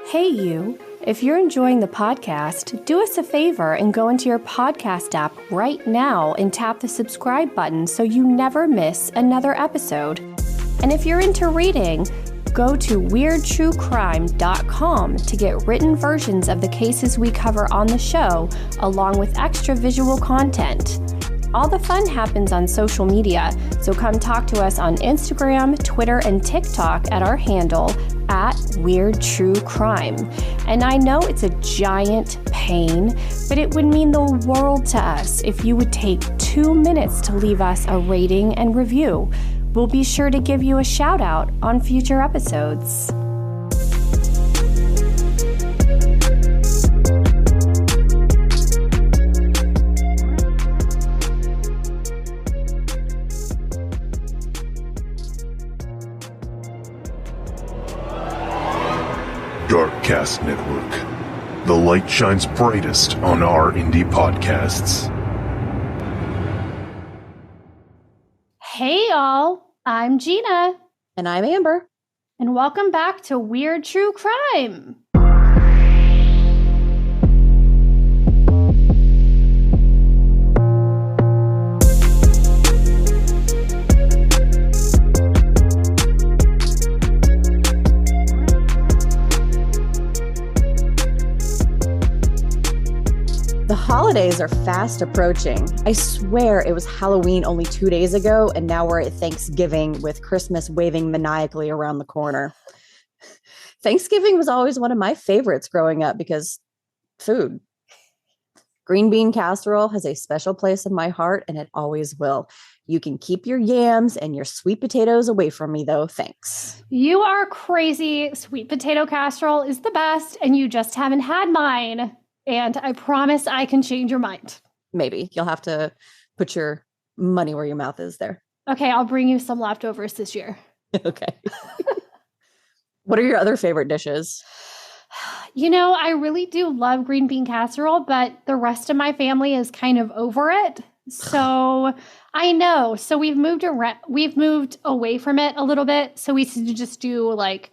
Hey you, if you're enjoying the podcast, do us a favor and go into your podcast app right now and tap the subscribe button so you never miss another episode. And if you're into reading, go to weirdtruecrime.com to get written versions of the cases we cover on the show, along with extra visual content. All the fun happens on social media, so come talk to us on Instagram, Twitter, and TikTok at our handle @weirdtruecrime. And I know it's a giant pain, but it would mean the world to us if you would take 2 minutes to leave us a rating and review. We'll be sure to give you a shout out on future episodes. Darkcast Network. The light shines brightest on our indie podcasts. Hey y'all, I'm Gina. And I'm Amber. And welcome back to Weird True Crime. The holidays are fast approaching. I swear it was Halloween only 2 days ago, and now we're at Thanksgiving with Christmas waving maniacally around the corner. Thanksgiving was always one of my favorites growing up because food. Green bean casserole has a special place in my heart, and it always will. You can keep your yams and your sweet potatoes away from me, though. Thanks. You are crazy. Sweet potato casserole is the best, and you just haven't had mine. And I promise I can change your mind. Maybe. You'll have to put your money where your mouth is there. Okay, I'll bring you some leftovers this year. Okay. What are your other favorite dishes? You know, I really do love green bean casserole, but the rest of my family is kind of over it. So I know. So we've moved away from it a little bit. So we just do like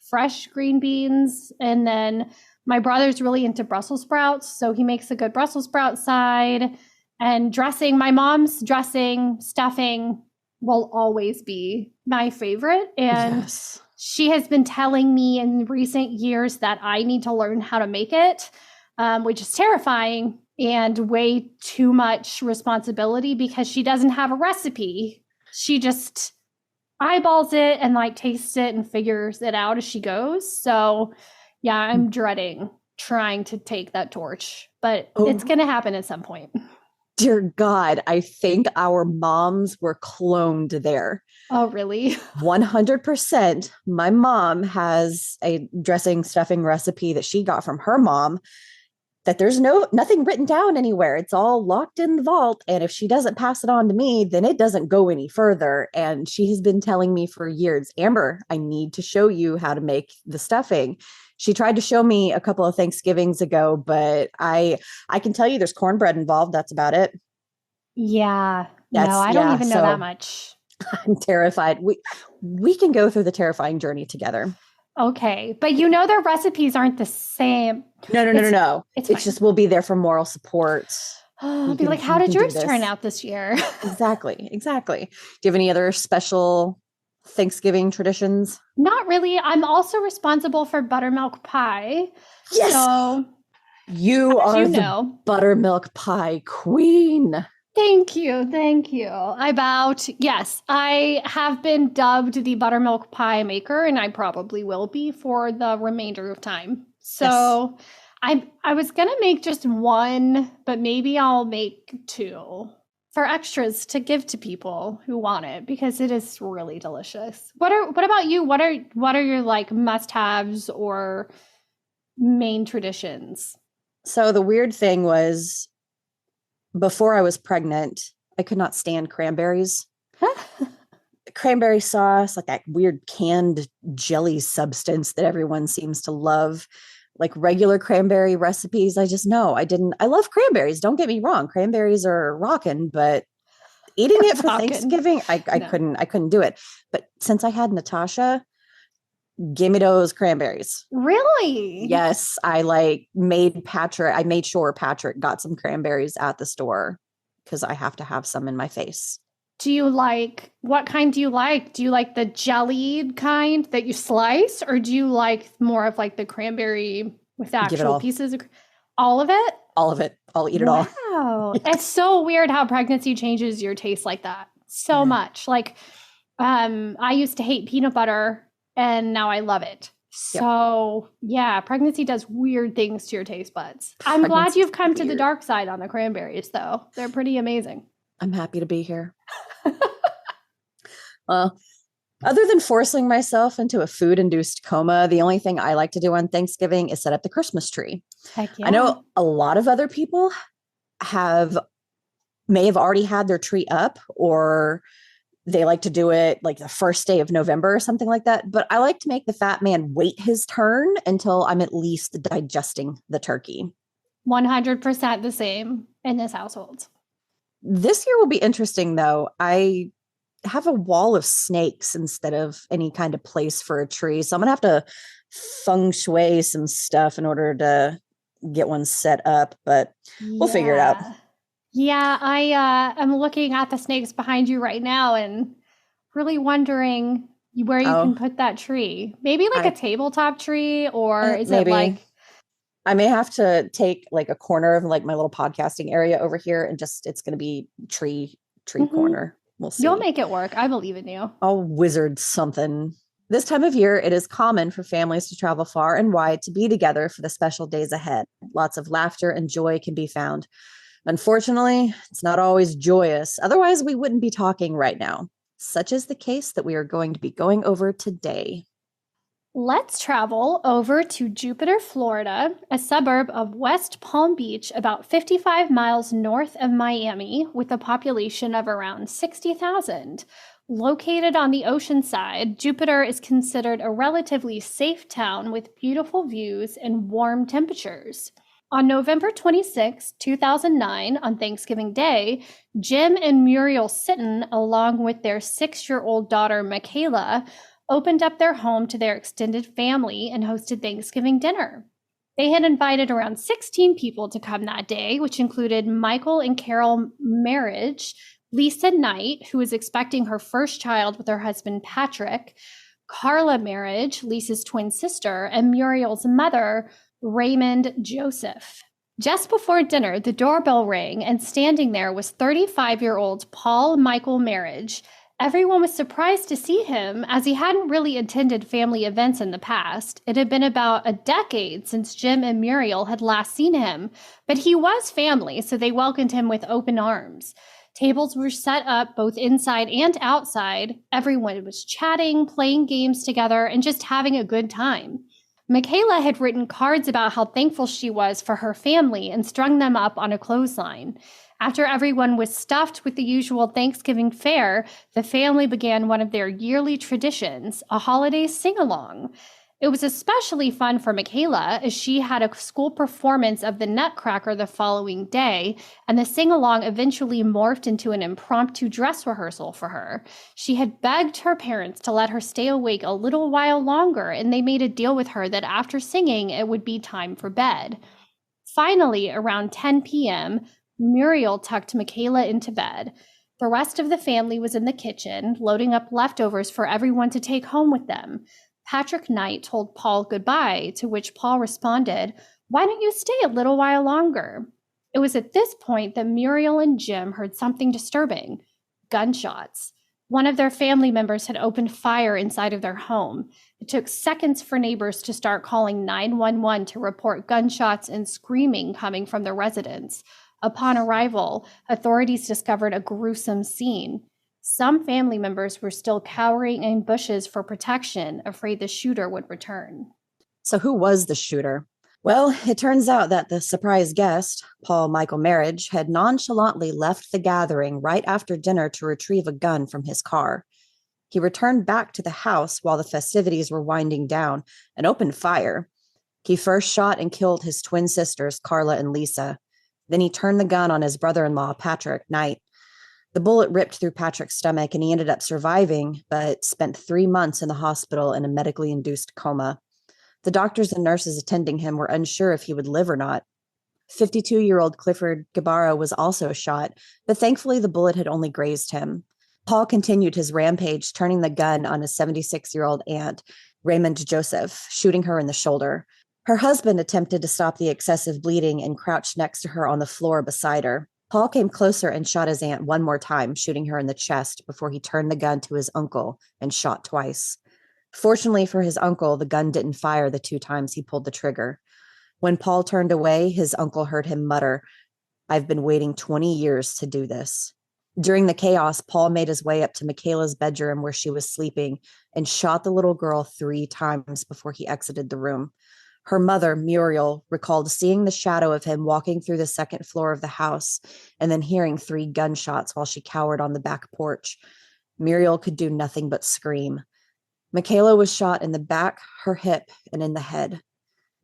fresh green beans, and then my brother's really into Brussels sprouts, so he makes a good Brussels sprout side. And dressing, my mom's dressing, stuffing will always be my favorite. And yes, she has been telling me in recent years that I need to learn how to make it, which is terrifying and way too much responsibility because she doesn't have a recipe. She just eyeballs it and like tastes it and figures it out as she goes. So yeah, I'm dreading trying to take that torch, but it's going to happen at some point. Dear God, I think our moms were cloned there. Oh, really? 100%. My mom has a dressing stuffing recipe that she got from her mom that there's nothing written down anywhere. It's all locked in the vault. And if she doesn't pass it on to me, then it doesn't go any further. And she has been telling me for years, Amber, I need to show you how to make the stuffing. She tried to show me a couple of Thanksgivings ago, but I can tell you there's cornbread involved. That's about it. Yeah. No, I don't even know that much. I'm terrified. We can go through the terrifying journey together. Okay. But you know their recipes aren't the same. No. It's just we'll be there for moral support. I'll be like, how did yours turn out this year? Exactly. Do you have any other special Thanksgiving traditions? Not really. I'm also responsible for buttermilk pie. Yes. So you are the buttermilk pie queen. Thank you. Yes, I have been dubbed the buttermilk pie maker, and I probably will be for the remainder of time. So yes. I was going to make just one, but maybe I'll make two for extras to give to people who want it because it is really delicious. What about you? What are your like must-haves or main traditions? So the weird thing was before I was pregnant, I could not stand cranberries. Cranberry sauce, like that weird canned jelly substance that everyone seems to love. Like regular cranberry recipes, I love cranberries. Don't get me wrong. Cranberries are rocking, but eating it for Thanksgiving, I couldn't do it. But since I had Natasha, Give me those cranberries. Really? Yes, I made sure Patrick got some cranberries at the store because I have to have some in my face. What kind do you like? Do you like the jellied kind that you slice, or do you like more of like the cranberry with Give it actual all. pieces of all of it? All of it. I'll eat it all. Wow. Yes. It's so weird how pregnancy changes your taste like that. So much. Like, I used to hate peanut butter and now I love it. Yep. So yeah, pregnancy does weird things to your taste buds. I'm glad Pregnancy's you've come to the weird. dark side on the cranberries though. They're pretty amazing. I'm happy to be here. Well, other than forcing myself into a food-induced coma, the only thing I like to do on Thanksgiving is set up the Christmas tree. Heck yeah. I know a lot of other people may have already had their tree up, or they like to do it like the first day of November or something like that. But I like to make the fat man wait his turn until I'm at least digesting the turkey. 100% the same in this household. This year will be interesting, though. I have a wall of snakes instead of any kind of place for a tree. So I'm going to have to feng shui some stuff in order to get one set up, but we'll figure it out. Yeah, I am looking at the snakes behind you right now and really wondering where you can put that tree. Maybe like a tabletop tree, or is it like... I may have to take like a corner of like my little podcasting area over here and it's going to be tree corner. We'll see. You'll make it work. I believe in you. I'll wizard something. This time of year, it is common for families to travel far and wide to be together for the special days ahead. Lots of laughter and joy can be found. Unfortunately, it's not always joyous. Otherwise, we wouldn't be talking right now. Such is the case that we are going to be going over today. Let's travel over to Jupiter, Florida, a suburb of West Palm Beach, about 55 miles north of Miami, with a population of around 60,000. Located on the ocean side, Jupiter is considered a relatively safe town with beautiful views and warm temperatures. On November 26, 2009, on Thanksgiving Day, Jim and Muriel Sitton, along with their 6-year-old daughter, Makayla, opened up their home to their extended family and hosted Thanksgiving dinner. They had invited around 16 people to come that day, which included Michael and Carol Merhige, Lisa Knight, who was expecting her first child with her husband Patrick, Carla Merhige, Lisa's twin sister, and Muriel's mother, Raymonde Joseph. Just before dinner, the doorbell rang, and standing there was 35-year-old Paul Michael Merhige. Everyone was surprised to see him, as he hadn't really attended family events in the past. It had been about a decade since Jim and Muriel had last seen him, but he was family, so they welcomed him with open arms. Tables were set up both inside and outside. Everyone was chatting, playing games together, and just having a good time. Makayla had written cards about how thankful she was for her family and strung them up on a clothesline. After everyone was stuffed with the usual Thanksgiving fare, the family began one of their yearly traditions, a holiday sing-along. It was especially fun for Makayla, as she had a school performance of the Nutcracker the following day, and the sing-along eventually morphed into an impromptu dress rehearsal for her. She had begged her parents to let her stay awake a little while longer, and they made a deal with her that after singing, it would be time for bed. Finally, around 10 p.m., Muriel tucked Makayla into bed. The rest of the family was in the kitchen, loading up leftovers for everyone to take home with them. Patrick Knight told Paul goodbye, to which Paul responded, "Why don't you stay a little while longer?" It was at this point that Muriel and Jim heard something disturbing: gunshots. One of their family members had opened fire inside of their home. It took seconds for neighbors to start calling 911 to report gunshots and screaming coming from the residence. Upon arrival, authorities discovered a gruesome scene. Some family members were still cowering in bushes for protection, afraid the shooter would return. So who was the shooter? Well, it turns out that the surprise guest, Paul Michael Merhige, had nonchalantly left the gathering right after dinner to retrieve a gun from his car. He returned back to the house while the festivities were winding down and opened fire. He first shot and killed his twin sisters, Carla and Lisa. Then he turned the gun on his brother-in-law, Patrick Knight. The bullet ripped through Patrick's stomach and he ended up surviving, but spent 3 months in the hospital in a medically induced coma. The doctors and nurses attending him were unsure if he would live or not. 52-year-old Clifford Gabarra was also shot, but thankfully the bullet had only grazed him. Paul continued his rampage, turning the gun on his 76-year-old aunt, Raymonde Joseph, shooting her in the shoulder. Her husband attempted to stop the excessive bleeding and crouched next to her on the floor beside her. Paul came closer and shot his aunt one more time, shooting her in the chest before he turned the gun to his uncle and shot twice. Fortunately for his uncle, the gun didn't fire the 2 times he pulled the trigger. When Paul turned away, his uncle heard him mutter, "I've been waiting 20 years to do this." During the chaos, Paul made his way up to Makayla's bedroom where she was sleeping and shot the little girl 3 times before he exited the room. Her mother, Muriel, recalled seeing the shadow of him walking through the second floor of the house and then hearing 3 gunshots while she cowered on the back porch. Muriel could do nothing but scream. Makayla was shot in the back, her hip, and in the head.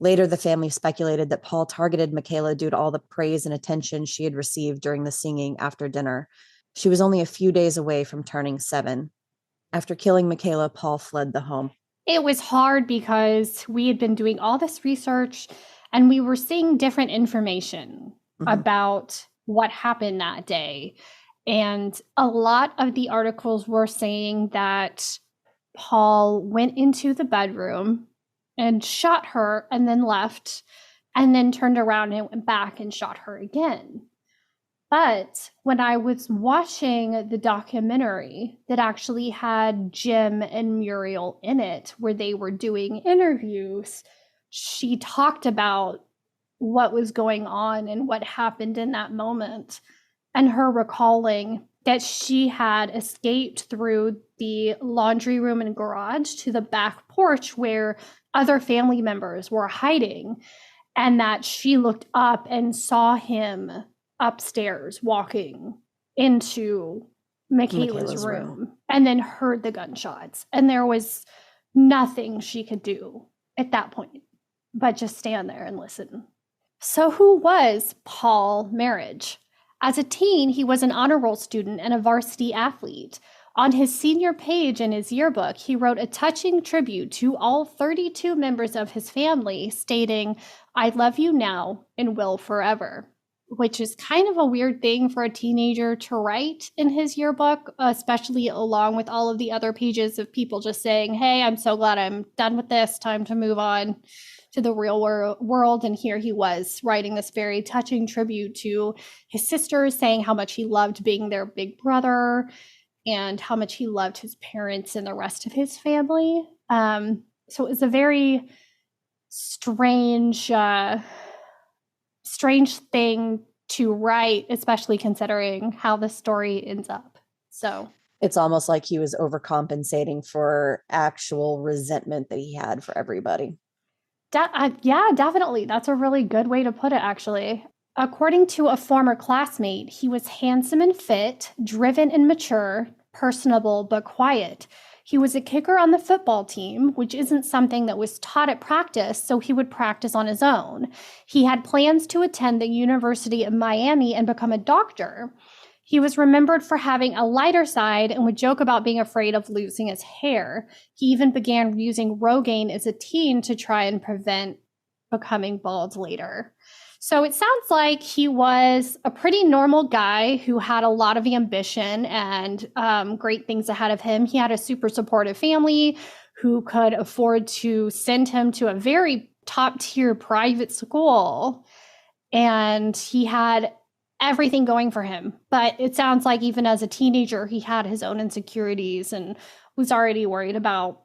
Later, the family speculated that Paul targeted Makayla due to all the praise and attention she had received during the singing after dinner. She was only a few days away from turning 7. After killing Makayla, Paul fled the home. It was hard because we had been doing all this research and we were seeing different information about what happened that day. And a lot of the articles were saying that Paul went into the bedroom and shot her and then left and then turned around and went back and shot her again. But when I was watching the documentary that actually had Jim and Muriel in it, where they were doing interviews, she talked about what was going on and what happened in that moment, and her recalling that she had escaped through the laundry room and garage to the back porch where other family members were hiding, and that she looked up and saw him upstairs walking into Makayla's room and then heard the gunshots. And there was nothing she could do at that point but just stand there and listen. So who was Paul Merhige? As a teen, he was an honor roll student and a varsity athlete. On his senior page in his yearbook, he wrote a touching tribute to all 32 members of his family, stating, "I love you now and will forever," which is kind of a weird thing for a teenager to write in his yearbook, especially along with all of the other pages of people just saying, "Hey, I'm so glad I'm done with this. Time to move on to the real world." And here he was writing this very touching tribute to his sisters, saying how much he loved being their big brother and how much he loved his parents and the rest of his family. So it was a very strange thing to write, especially considering how the story ends up. So it's almost like he was overcompensating for actual resentment that he had for everybody. Yeah, definitely. That's a really good way to put it, actually. According to a former classmate, he was handsome and fit, driven and mature, personable but quiet. He was a kicker on the football team, which isn't something that was taught at practice, so he would practice on his own. He had plans to attend the University of Miami and become a doctor. He was remembered for having a lighter side and would joke about being afraid of losing his hair. He even began using Rogaine as a teen to try and prevent becoming bald later. So it sounds like he was a pretty normal guy who had a lot of ambition and great things ahead of him. He had a super supportive family who could afford to send him to a very top-tier private school. And he had everything going for him. But it sounds like even as a teenager, he had his own insecurities and was already worried about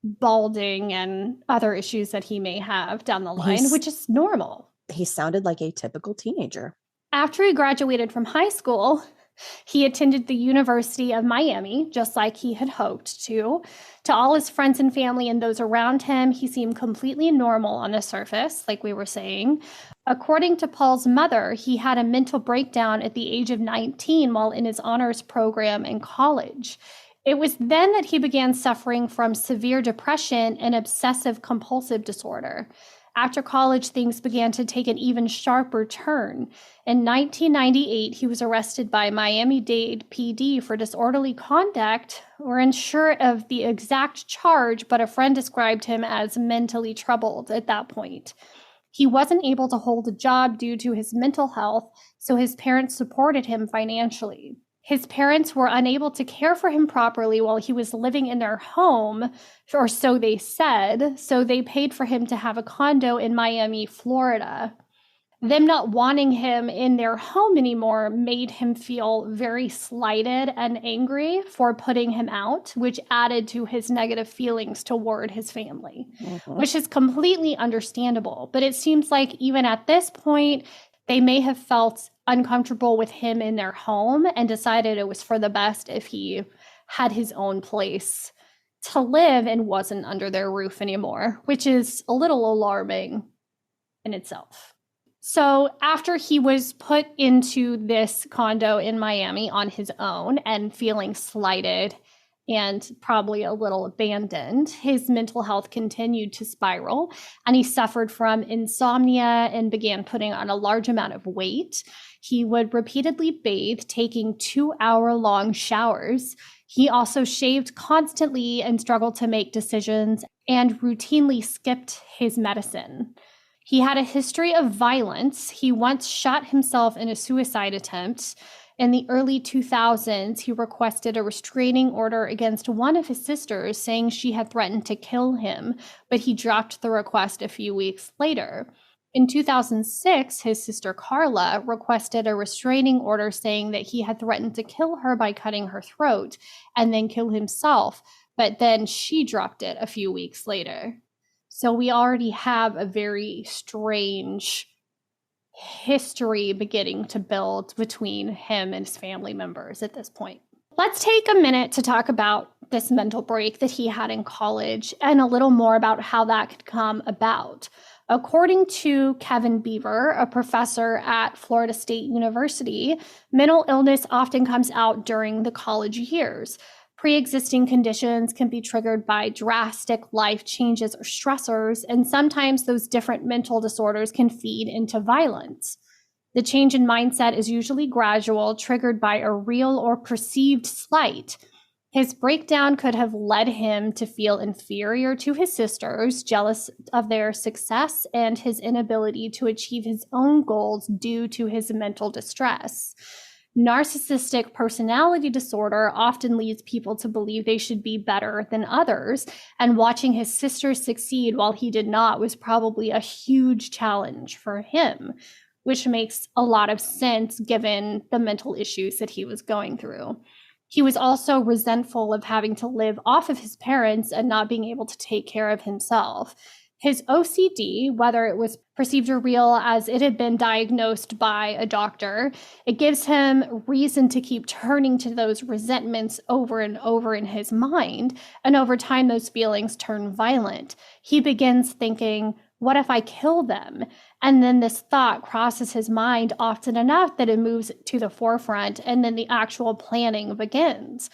balding and other issues that he may have down the line, which is normal. He sounded like a typical teenager. After he graduated from high school, he attended the University of Miami, just like he had hoped to. To all his friends and family and those around him, he seemed completely normal on the surface, like we were saying. According to Paul's mother, he had a mental breakdown at the age of 19 while in his honors program in college. It was then that he began suffering from severe depression and obsessive compulsive disorder. After college, things began to take an even sharper turn. In 1998, he was arrested by Miami-Dade PD for disorderly conduct. We're unsure of the exact charge, but a friend described him as mentally troubled at that point. He wasn't able to hold a job due to his mental health, so his parents supported him financially. His parents were unable to care for him properly while he was living in their home, or so they said, so they paid for him to have a condo in Miami, Florida. Them not wanting him in their home anymore made him feel very slighted and angry for putting him out, which added to his negative feelings toward his family, which is completely understandable. But it seems like even at this point, they may have felt uncomfortable with him in their home and decided it was for the best if he had his own place to live and wasn't under their roof anymore, which is a little alarming in itself. So after he was put into this condo in Miami on his own and feeling slighted and probably a little abandoned, his mental health continued to spiral, and he suffered from insomnia and began putting on a large amount of weight. He would repeatedly bathe, taking 2-hour-long showers. He also shaved constantly and struggled to make decisions and routinely skipped his medicine. He had a history of violence. He once shot himself in a suicide attempt. In the early 2000s, he requested a restraining order against one of his sisters, saying she had threatened to kill him, but he dropped the request a few weeks later. In 2006, his sister Carla requested a restraining order saying that he had threatened to kill her by cutting her throat and then kill himself, but then she dropped it a few weeks later. So we already have a very strange history beginning to build between him and his family members at this point. Let's take a minute to talk about this mental break that he had in college and a little more about how that could come about. According to Kevin Beaver, a professor at Florida State University, mental illness often comes out during the college years. Pre-existing conditions can be triggered by drastic life changes or stressors, and sometimes those different mental disorders can feed into violence. The change in mindset is usually gradual, triggered by a real or perceived slight. His breakdown could have led him to feel inferior to his sisters, jealous of their success, and his inability to achieve his own goals due to his mental distress. Narcissistic personality disorder often leads people to believe they should be better than others, and watching his sisters succeed while he did not was probably a huge challenge for him, which makes a lot of sense given the mental issues that he was going through. He was also resentful of having to live off of his parents and not being able to take care of himself. His OCD, whether it was perceived or real as it had been diagnosed by a doctor, it gives him reason to keep turning to those resentments over and over in his mind. And over time, those feelings turn violent. He begins thinking, what if I kill them? And then this thought crosses his mind often enough that it moves to the forefront, and then the actual planning begins.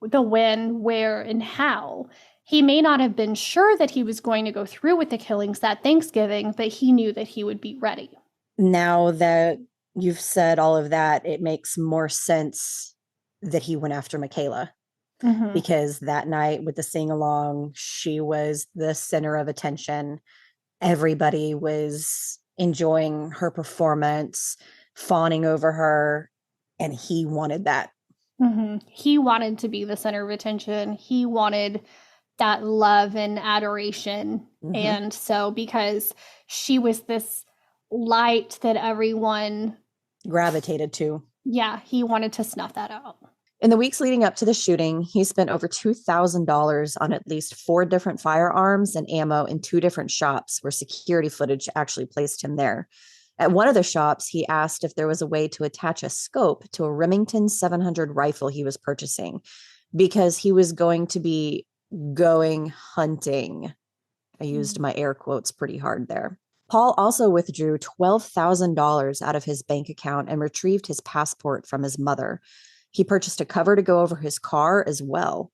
The when, where, and how. He may not have been sure that he was going to go through with the killings that Thanksgiving, but he knew that he would be ready. Now that you've said all of that, it makes more sense that he went after Makayla. Because that night with the sing-along, she was the center of attention. Everybody was enjoying her performance, fawning over her, and he wanted that. He wanted to be the center of attention. He wanted that love and adoration. And so because she was this light that everyone gravitated to, yeah, he wanted to snuff that out. In the weeks leading up to the shooting, he spent over $2,000 on at least 4 different firearms and ammo in 2 different shops where security footage actually placed him there. At one of the shops, he asked if there was a way to attach a scope to a Remington 700 rifle he was purchasing, because he was going to be going hunting. I used my air quotes pretty hard there. Paul also withdrew $12,000 out of his bank account and retrieved his passport from his mother. He purchased a cover to go over his car as well.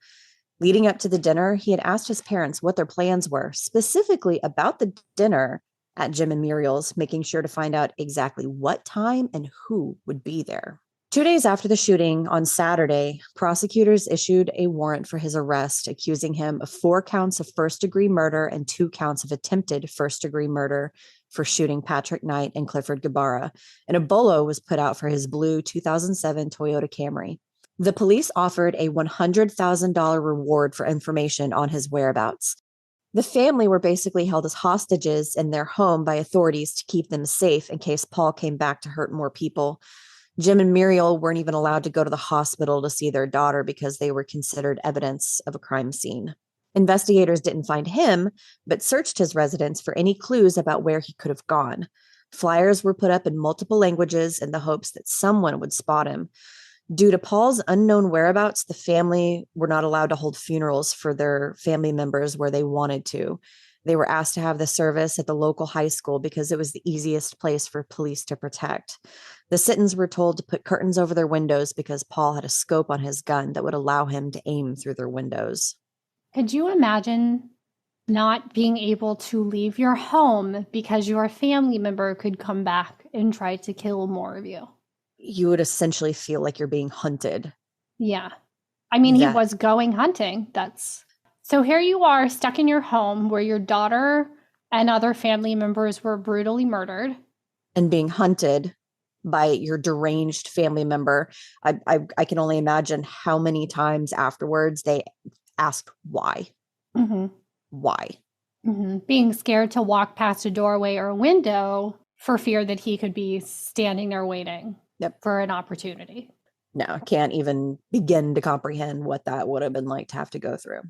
Leading up to the dinner, he had asked his parents what their plans were, specifically about the dinner, at Jim and Muriel's, making sure to find out exactly what time and who would be there. 2 days after the shooting, on Saturday, prosecutors issued a warrant for his arrest, accusing him of 4 counts of first-degree murder and 2 counts of attempted first-degree murder for shooting Patrick Knight and Clifford Gabarra, and a bolo was put out for his blue 2007 Toyota Camry. The police offered a $100,000 reward for information on his whereabouts. The family were basically held as hostages in their home by authorities to keep them safe in case Paul came back to hurt more people. Jim and Muriel weren't even allowed to go to the hospital to see their daughter because they were considered evidence of a crime scene. Investigators didn't find him, but searched his residence for any clues about where he could have gone. Flyers were put up in multiple languages in the hopes that someone would spot him. Due to Paul's unknown whereabouts, the family were not allowed to hold funerals for their family members where they wanted to. They were asked to have the service at the local high school because it was the easiest place for police to protect. The Sittons were told to put curtains over their windows because Paul had a scope on his gun that would allow him to aim through their windows. Could you imagine not being able to leave your home because your family member could come back and try to kill more of you? You would essentially feel like you're being hunted. Yeah. I mean, he was going hunting. So here you are stuck in your home where your daughter and other family members were brutally murdered. And being hunted by your deranged family member. I can only imagine how many times afterwards they asked why. Mm-hmm. Why? Mm-hmm. Being scared to walk past a doorway or a window for fear that he could be standing there waiting for an opportunity. No, I can't even begin to comprehend what that would have been like to have to go through.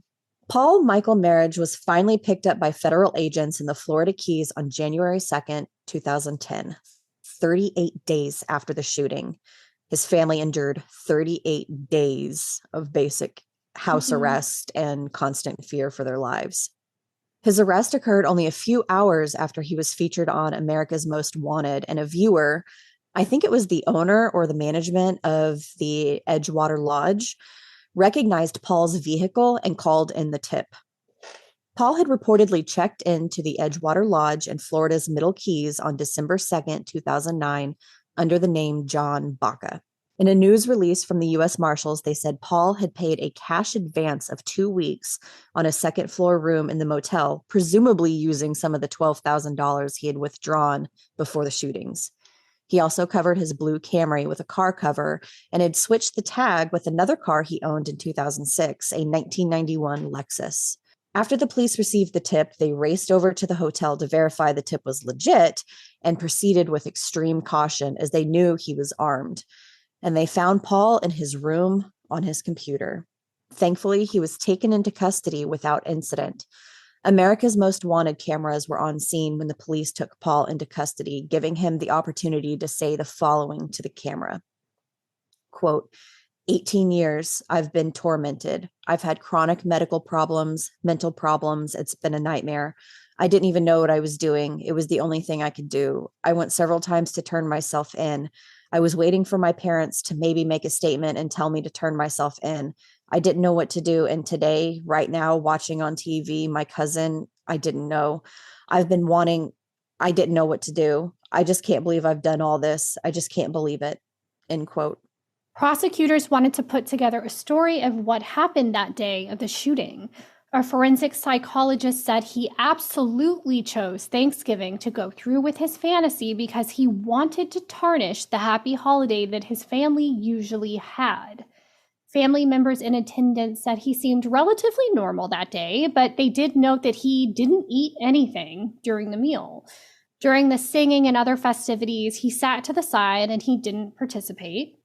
Paul Michael Marriage was finally picked up by federal agents in the Florida Keys on January 2nd, 2010, 38 days after the shooting. His family endured 38 days of basic house arrest and constant fear for their lives. His arrest occurred only a few hours after he was featured on America's Most Wanted, and a viewer, I think it was the owner or the management of the Edgewater Lodge, recognized Paul's vehicle and called in the tip. Paul had reportedly checked into the Edgewater Lodge in Florida's Middle Keys on December 2nd, 2009, under the name John Baca. In a news release from the U.S. Marshals, they said Paul had paid a cash advance of 2 weeks on a second-floor room in the motel, presumably using some of the $12,000 he had withdrawn before the shootings. He also covered his blue Camry with a car cover and had switched the tag with another car he owned in 2006, a 1991 Lexus. After the police received the tip, they raced over to the hotel to verify the tip was legit and proceeded with extreme caution as they knew he was armed. And they found Paul in his room on his computer. Thankfully, he was taken into custody without incident. America's Most Wanted cameras were on scene when the police took Paul into custody, giving him the opportunity to say the following to the camera. Quote, 18 years, I've been tormented. I've had chronic medical problems, mental problems. It's been a nightmare. I didn't even know what I was doing. It was the only thing I could do. I went several times to turn myself in. I was waiting for my parents to maybe make a statement and tell me to turn myself in. I didn't know what to do. And today, right now, watching on TV, my cousin, I didn't know. I didn't know what to do. I just can't believe I've done all this. I just can't believe it. End quote. Prosecutors wanted to put together a story of what happened that day of the shooting. A forensic psychologist said he absolutely chose Thanksgiving to go through with his fantasy because he wanted to tarnish the happy holiday that his family usually had. Family members in attendance said he seemed relatively normal that day, but they did note that he didn't eat anything during the meal. During the singing and other festivities, he sat to the side and he didn't participate.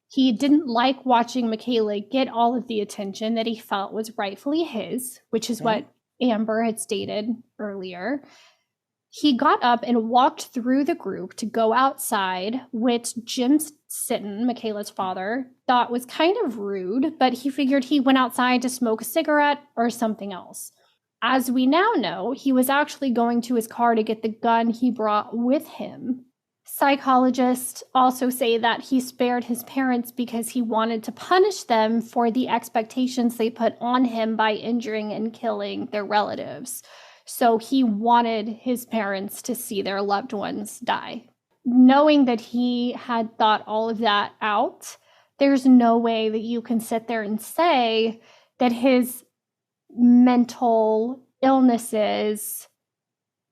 He didn't like watching Makayla get all of the attention that he felt was rightfully his, which is what Amber had stated earlier. He got up and walked through the group to go outside, which Jim Sitton, Makayla's father, thought was kind of rude, but he figured he went outside to smoke a cigarette or something else. As we now know, he was actually going to his car to get the gun he brought with him. Psychologists also say that he spared his parents because he wanted to punish them for the expectations they put on him by injuring and killing their relatives. So he wanted his parents to see their loved ones die. Knowing that he had thought all of that out, there's no way that you can sit there and say that his mental illnesses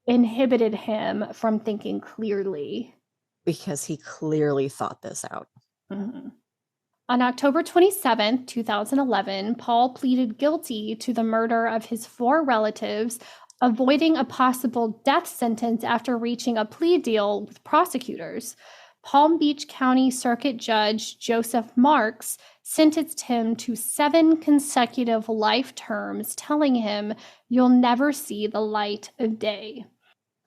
inhibited him from thinking clearly. Because he clearly thought this out. Mm-hmm. On October 27, 2011, Paul pleaded guilty to the murder of his 4 relatives, avoiding a possible death sentence after reaching a plea deal with prosecutors. Palm Beach County Circuit Judge Joseph Marks sentenced him to 7 consecutive life terms, telling him, "You'll never see the light of day."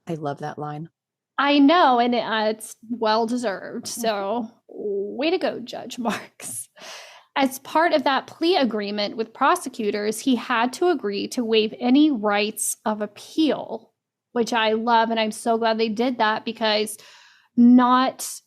I love that line. I know, and it's well-deserved. So, way to go, Judge Marks. As part of that plea agreement with prosecutors, he had to agree to waive any rights of appeal, which I love, and I'm so glad they did that, because not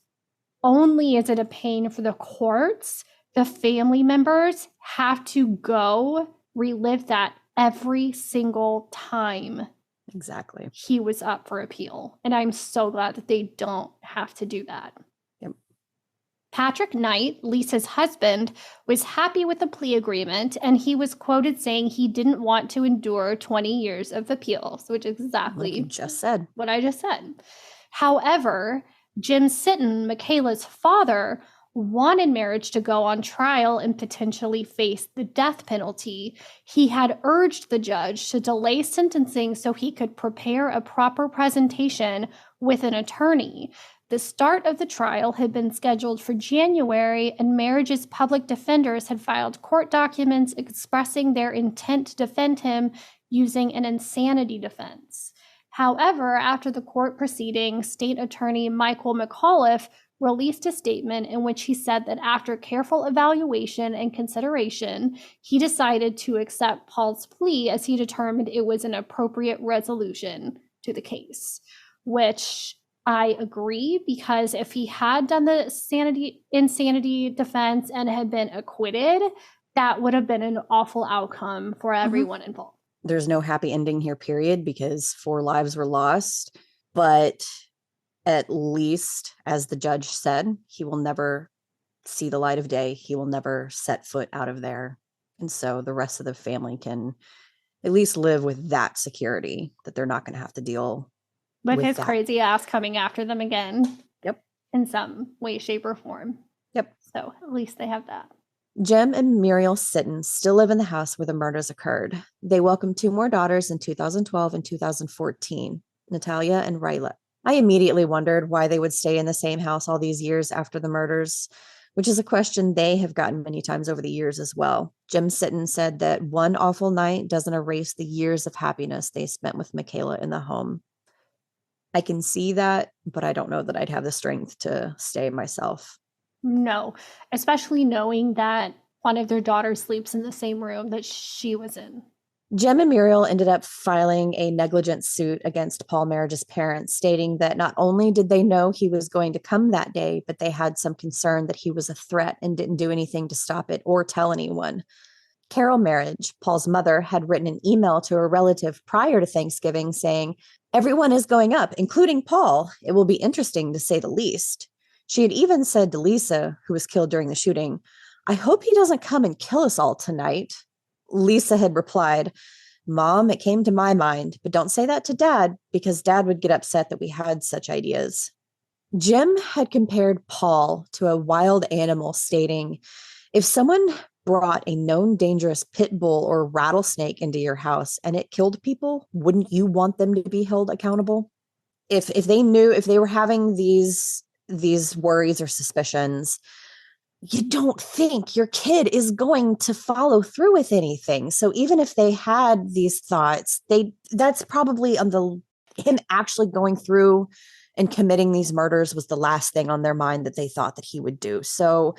only is it a pain for the courts, the family members have to go relive that every single time. Exactly. He was up for appeal. And I'm so glad that they don't have to do that. Yep. Patrick Knight, Lisa's husband, was happy with the plea agreement, and he was quoted saying he didn't want to endure 20 years of appeals, which is exactly like you just said. What I just said. However, Jim Sitton, Makayla's father, wanted marriage to go on trial and potentially face the death penalty. He had urged the judge to delay sentencing so he could prepare a proper presentation with an attorney. The start of the trial had been scheduled for January, and Marriage's public defenders had filed court documents expressing their intent to defend him using an insanity defense. However, after the court proceeding, State Attorney Michael McAuliffe released a statement in which he said that after careful evaluation and consideration, he decided to accept Paul's plea as he determined it was an appropriate resolution to the case, which I agree, because if he had done the insanity defense and had been acquitted, that would have been an awful outcome for everyone involved. There's no happy ending here, period, because 4 lives were lost. But at least, as the judge said, he will never see the light of day. He will never set foot out of there. And so the rest of the family can at least live with that security that they're not going to have to deal with his that. Crazy ass coming after them again. Yep. In some way, shape, or form. Yep. So at least they have that. Jim and Muriel Sitton still live in the house where the murders occurred. They welcomed 2 more daughters in 2012 and 2014, Natalia and Ryla. I immediately wondered why they would stay in the same house all these years after the murders, which is a question they have gotten many times over the years as well. Jim Sitton said that one awful night doesn't erase the years of happiness they spent with Makayla in the home. I can see that, but I don't know that I'd have the strength to stay myself. No, especially knowing that one of their daughters sleeps in the same room that she was in. Jim and Muriel ended up filing a negligence suit against Paul Marriage's parents, stating that not only did they know he was going to come that day, but they had some concern that he was a threat and didn't do anything to stop it or tell anyone. Carol Marriage, Paul's mother, had written an email to a relative prior to Thanksgiving saying, "Everyone is going up, including Paul. It will be interesting to say the least." She had even said to Lisa, who was killed during the shooting, "I hope he doesn't come and kill us all tonight." Lisa had replied, "Mom, it came to my mind, but don't say that to Dad, because Dad would get upset that we had such ideas." Jim had compared Paul to a wild animal, stating, "If someone brought a known dangerous pit bull or rattlesnake into your house and it killed people, wouldn't you want them to be held accountable?" If they knew, if they were having these worries or suspicions, you don't think your kid is going to follow through with anything. So even if they had these thoughts, that's probably him actually going through and committing these murders was the last thing on their mind that they thought that he would do. So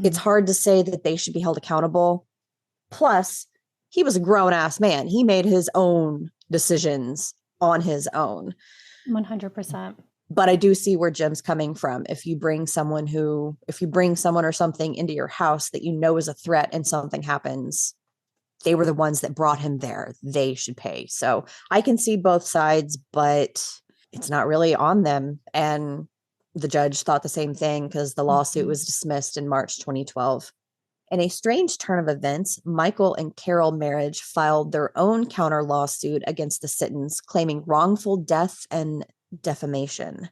it's hard to say that they should be held accountable. Plus, he was a grown-ass man. He made his own decisions on his own. 100%. But I do see where Jim's coming from. If you bring someone or something into your house that you know is a threat and something happens, they were the ones that brought him there. They should pay. So I can see both sides, but it's not really on them. And the judge thought the same thing because the lawsuit was dismissed in March 2012. In a strange turn of events, Michael and Carol Marriage filed their own counter lawsuit against the Sittons, claiming wrongful death and defamation.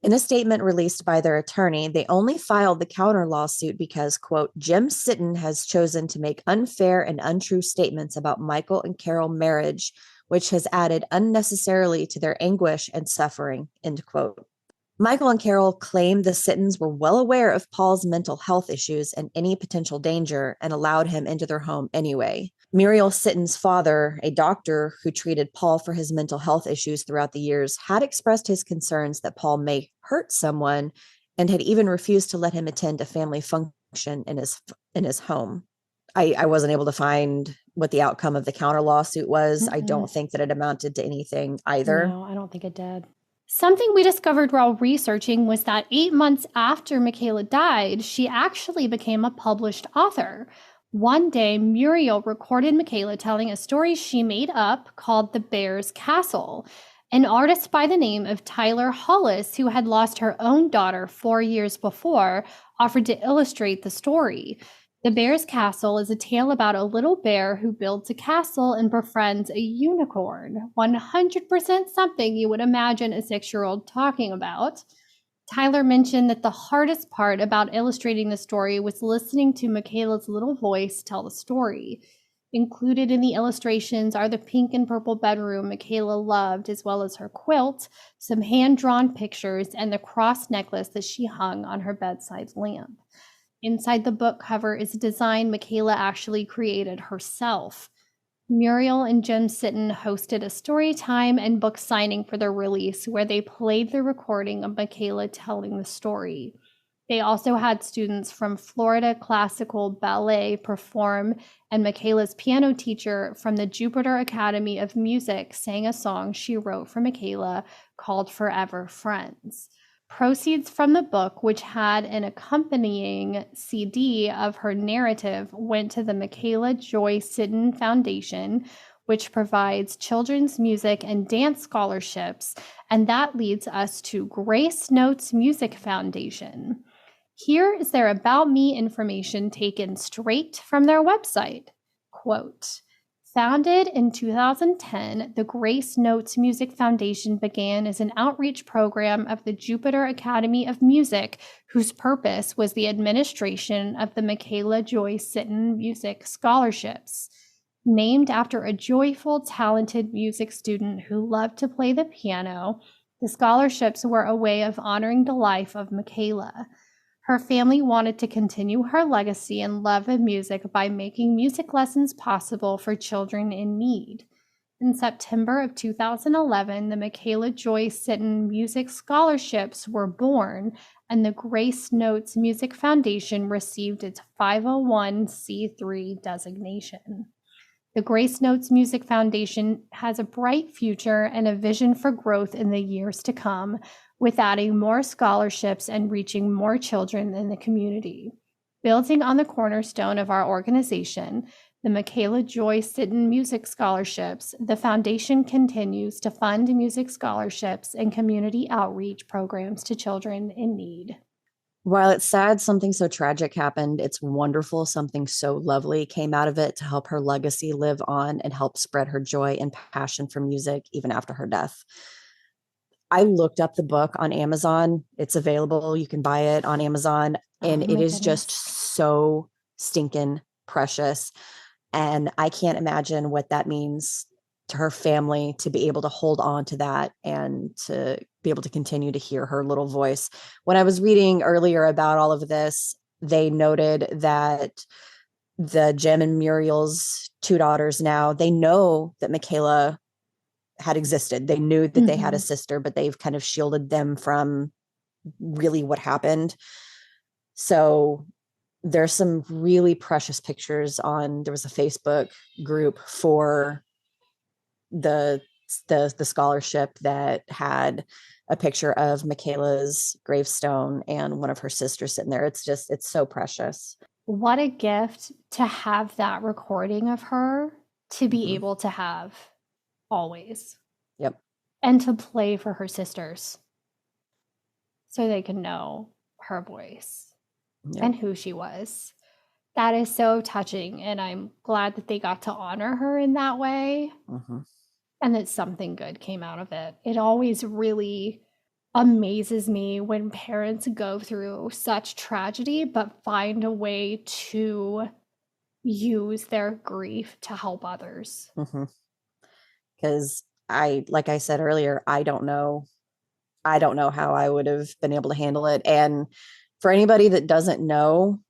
In a statement released by their attorney, they only filed the counter lawsuit because, quote, Jim Sitton has chosen to make unfair and untrue statements about Michael and Carol Marriage, which has added unnecessarily to their anguish and suffering, end quote. Michael and Carol claimed the Sittons were well aware of Paul's mental health issues and any potential danger and allowed him into their home anyway. Muriel Sitton's father, a doctor who treated Paul for his mental health issues throughout the years, had expressed his concerns that Paul may hurt someone and had even refused to let him attend a family function in his home. I wasn't able to find what the outcome of the counter lawsuit was. I don't think that it amounted to anything either. No, I don't think it did. Something we discovered while researching was that 8 months after Makayla died, she actually became a published author. One day, Muriel recorded Makayla telling a story she made up called The Bear's Castle. An artist by the name of Tyler Hollis, who had lost her own daughter 4 years before, offered to illustrate the story. The Bear's Castle is a tale about a little bear who builds a castle and befriends a unicorn. 100% something you would imagine a 6-year-old talking about. Tyler mentioned that the hardest part about illustrating the story was listening to Makayla's little voice tell the story. Included in the illustrations are the pink and purple bedroom Makayla loved, as well as her quilt, some hand-drawn pictures, and the cross necklace that she hung on her bedside lamp. Inside the book cover is a design Makayla actually created herself. Muriel and Jim Sitton hosted a story time and book signing for their release where they played the recording of Makayla telling the story. They also had students from Florida Classical Ballet perform, and Makayla's piano teacher from the Jupiter Academy of Music sang a song she wrote for Makayla called Forever Friends. Proceeds from the book, which had an accompanying CD of her narrative, went to the Makayla Joy Sitton Foundation, which provides children's music and dance scholarships, and that leads us to Grace Notes Music Foundation. Here is their About Me information taken straight from their website. Quote, founded in 2010, the Grace Notes Music Foundation began as an outreach program of the Jupiter Academy of Music, whose purpose was the administration of the Makayla Joy Sitton Music Scholarships. Named after a joyful, talented music student who loved to play the piano, the scholarships were a way of honoring the life of Makayla. Her family wanted to continue her legacy and love of music by making music lessons possible for children in need. In September of 2011, the Makayla Joy Sitton Music Scholarships were born, and the Grace Notes Music Foundation received its 501c3 designation. The Grace Notes Music Foundation has a bright future and a vision for growth in the years to come, with adding more scholarships and reaching more children in the community. Building on the cornerstone of our organization, the Makayla Joy Sitton Music Scholarships, the foundation continues to fund music scholarships and community outreach programs to children in need. While it's sad something so tragic happened, it's wonderful something so lovely came out of it to help her legacy live on and help spread her joy and passion for music even after her death. I looked up the book on Amazon. It's available. You can buy it on Amazon. And it is just so stinking precious. And I can't imagine what that means to her family to be able to hold on to that and to be able to continue to hear her little voice. When I was reading earlier about all of this, they noted that the Jim and Muriel's two daughters now, they know that Makayla had existed. They knew that they had a sister, but they've kind of shielded them from really what happened. So there's some really precious pictures there was a Facebook group for the scholarship that had a picture of Makayla's gravestone and one of her sisters sitting there. It's so precious. what a gift to have that recording of her to be Mhm. able to have always. Yep. And to play for her sisters so they can know her voice Yep. and who she was. That is so touching, and I'm glad that they got to honor her in that way. Mhm. And that something good came out of it. It always really amazes me when parents go through such tragedy but find a way to use their grief to help others. Because like I said earlier, I don't know how I would have been able to handle it. And for anybody that doesn't know,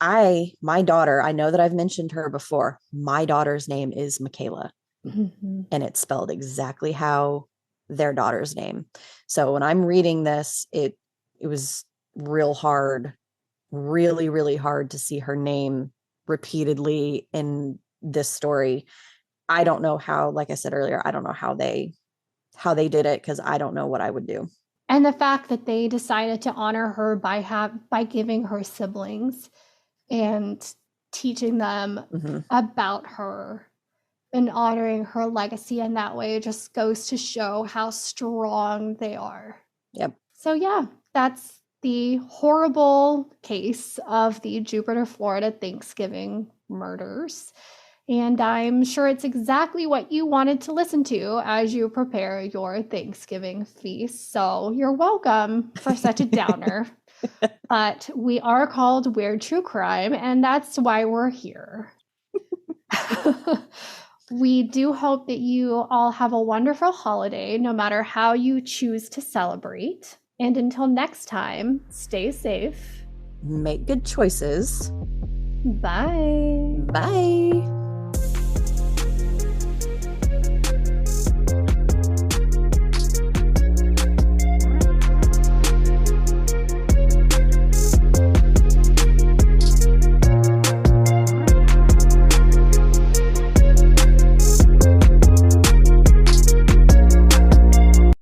my daughter, I know that I've mentioned her before. My daughter's name is Makayla, and it's spelled exactly how their daughter's name. So when I'm reading this, it was real hard, really, really hard to see her name repeatedly in this story. I don't know how, like I said earlier, I don't know how they did it, because I don't know what I would do. And the fact that they decided to honor her by giving her siblings and teaching them about her and honoring her legacy in that way just goes to show how strong they are. Yep. So yeah, that's the horrible case of the Jupiter, Florida Thanksgiving murders. And I'm sure it's exactly what you wanted to listen to as you prepare your Thanksgiving feast. So you're welcome for such a downer. But we are called Weird True Crime, and that's why we're here. We do hope that you all have a wonderful holiday, no matter how you choose to celebrate. And until next time, stay safe. Make good choices. Bye. Bye.